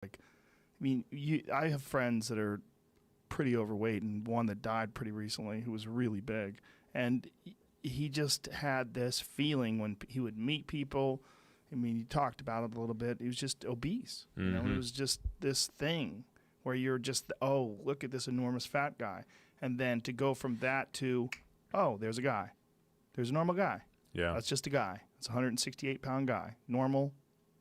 Like, I mean, I have friends that are pretty overweight, and one that died pretty recently who was really big. And he just had this feeling when he would meet people. I mean, he talked about it a little bit. He was just obese. You know, it was just this thing where you're just, oh, look at this enormous fat guy. And then to go from that to, oh, there's a guy. There's a normal guy. Yeah. That's just a guy. It's a 168-pound guy. Normal.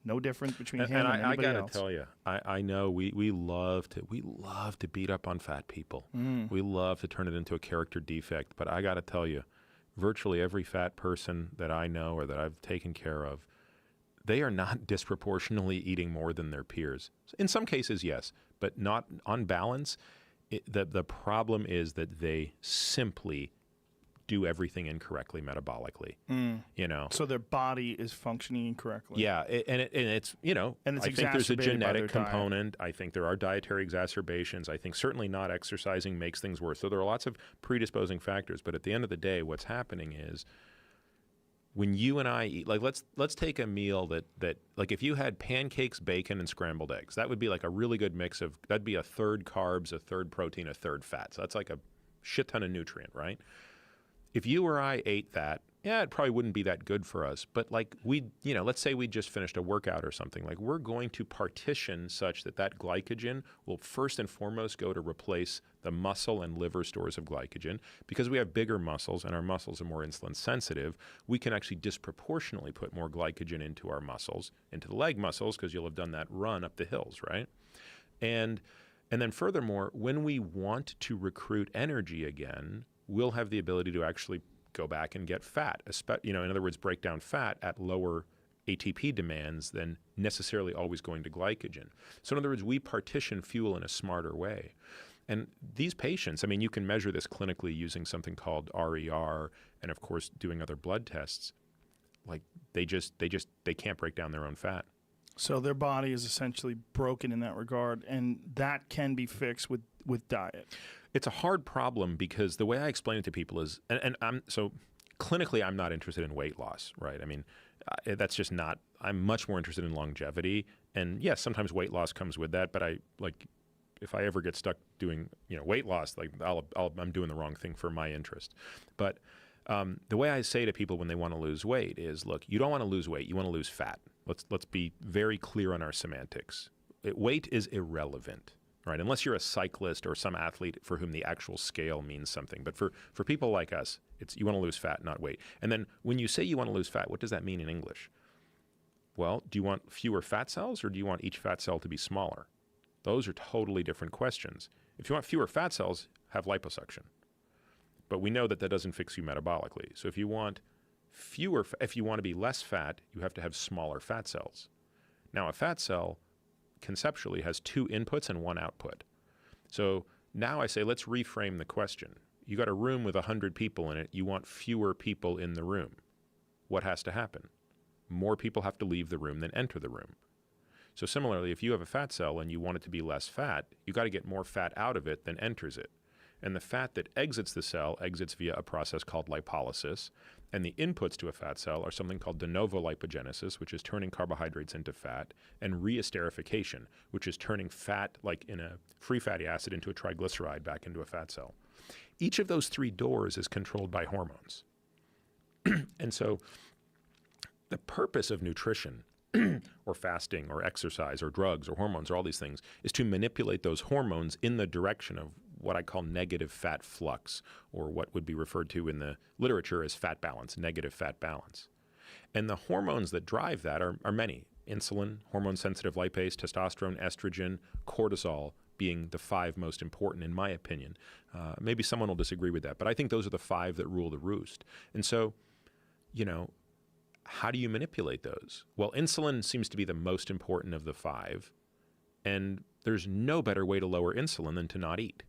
No difference between him and I anybody gotta else. tell you, I know we love to beat up on fat people. We love to turn it into a character defect. But I gotta tell you, virtually every fat person that I know or that I've taken care of, they are not disproportionately eating more than their peers. In some cases, yes, but not on balance. The problem is that they simply do everything incorrectly metabolically. You know, so their body is functioning incorrectly. Yeah, and it's you know, and it's I think there's a exacerbated by their genetic component. I think there are dietary exacerbations. I think certainly not exercising makes things worse. So there are lots of predisposing factors. But at the end of the day, what's happening is when you and I eat, like let's take a meal that like if you had pancakes, bacon, and scrambled eggs, that would be like a really good mix of, that'd be a third carbs, a third protein, a third fat. So that's like a shit ton of nutrient, right? If you or I ate that, yeah, it probably wouldn't be that good for us. But like let's say we just finished a workout or something, like we're going to partition such that that glycogen will first and foremost go to replace the muscle and liver stores of glycogen. Because we have bigger muscles and our muscles are more insulin sensitive, we can actually disproportionately put more glycogen into our muscles, into the leg muscles, because you'll have done that run up the hills, right? And then furthermore, when we want to recruit energy again, we'll have the ability to actually go back and get fat, in other words, break down fat at lower ATP demands than necessarily always going to glycogen. So in other words, we partition fuel in a smarter way. And these patients, I mean, you can measure this clinically using something called RER and of course doing other blood tests. Like they can't break down their own fat. So their body is essentially broken in that regard, and that can be fixed with diet. It's a hard problem because the way I explain it to people is, and clinically I'm not interested in weight loss, right? I mean, that's just not, I'm much more interested in longevity. And yes, sometimes weight loss comes with that, but if I ever get stuck doing, weight loss, like I'm doing the wrong thing for my interest. But the way I say to people when they want to lose weight is, look, you don't want to lose weight, you want to lose fat. Let's be very clear on our semantics. Weight is irrelevant, right? Unless you're a cyclist or some athlete for whom the actual scale means something. But for people like us, it's you want to lose fat, not weight. And then when you say you want to lose fat, what does that mean in English? Well, do you want fewer fat cells or do you want each fat cell to be smaller? Those are totally different questions. If you want fewer fat cells, have liposuction. But we know that doesn't fix you metabolically. So if you want to be less fat, you have to have smaller fat cells. Now, a fat cell conceptually has two inputs and one output. So now I say, let's reframe the question. You got a room with 100 people in it. You want fewer people in the room. What has to happen? More people have to leave the room than enter the room. So similarly, if you have a fat cell and you want it to be less fat, you got to get more fat out of it than enters it. And the fat that exits the cell exits via a process called lipolysis. And the inputs to a fat cell are something called de novo lipogenesis, which is turning carbohydrates into fat, and reesterification, which is turning fat, like in a free fatty acid, into a triglyceride back into a fat cell. Each of those three doors is controlled by hormones. And so the purpose of nutrition or fasting or exercise or drugs or hormones or all these things is to manipulate those hormones in the direction of what I call negative fat flux, or what would be referred to in the literature as fat balance, negative fat balance. And the hormones that drive that are many. Insulin, hormone-sensitive lipase, testosterone, estrogen, cortisol being the 5 most important in my opinion. Maybe someone will disagree with that, but I think those are the 5 that rule the roost. And so, how do you manipulate those? Well, insulin seems to be the most important of the 5, and there's no better way to lower insulin than to not eat.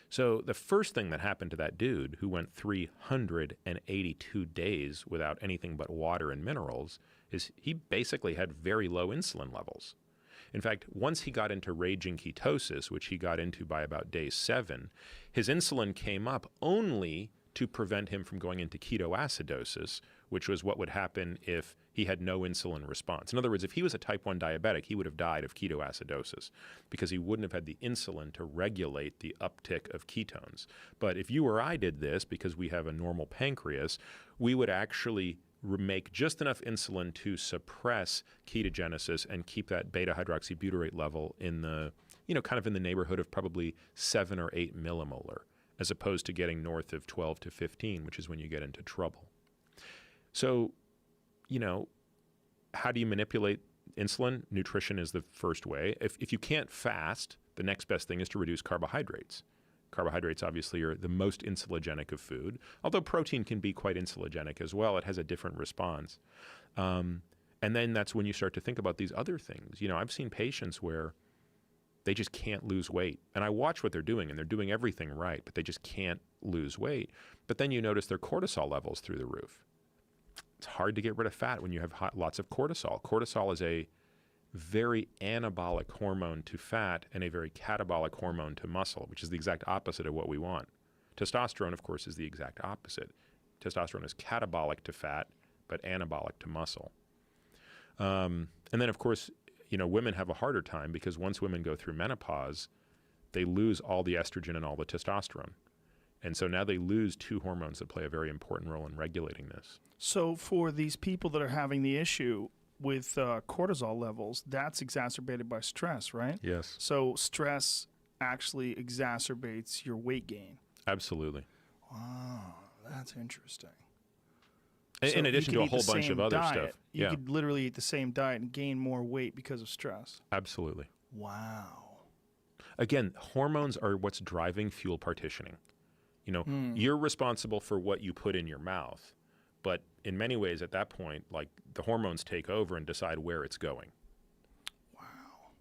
So the first thing that happened to that dude who went 382 days without anything but water and minerals is he basically had very low insulin levels. In fact, once he got into raging ketosis, which he got into by about day 7, his insulin came up only to prevent him from going into ketoacidosis, which was what would happen if he had no insulin response. In other words, if he was a type 1 diabetic, he would have died of ketoacidosis because he wouldn't have had the insulin to regulate the uptick of ketones. But if you or I did this, because we have a normal pancreas, we would actually make just enough insulin to suppress ketogenesis and keep that beta hydroxybutyrate level in the, kind of in the neighborhood of probably 7 or 8 millimolar, as opposed to getting north of 12 to 15, which is when you get into trouble. So, how do you manipulate insulin? Nutrition is the first way. If you can't fast, the next best thing is to reduce carbohydrates. Carbohydrates obviously are the most insulinogenic of food, although protein can be quite insulinogenic as well. It has a different response. And then that's when you start to think about these other things. I've seen patients where they just can't lose weight. And I watch what they're doing, and they're doing everything right, but they just can't lose weight. But then you notice their cortisol levels through the roof. It's hard to get rid of fat when you have lots of cortisol. Cortisol is a very anabolic hormone to fat and a very catabolic hormone to muscle, which is the exact opposite of what we want. Testosterone, of course, is the exact opposite. Testosterone is catabolic to fat, but anabolic to muscle. And then, of course, women have a harder time because once women go through menopause, they lose all the estrogen and all the testosterone. And so now they lose two hormones that play a very important role in regulating this. So for these people that are having the issue with cortisol levels, that's exacerbated by stress, right? Yes. So stress actually exacerbates your weight gain. Absolutely. Wow, that's interesting. In addition to a whole bunch of other stuff. You could literally eat the same diet and gain more weight because of stress. Absolutely. Wow. Again, hormones are what's driving fuel partitioning. You're responsible for what you put in your mouth, but in many ways at that point, like the hormones take over and decide where it's going.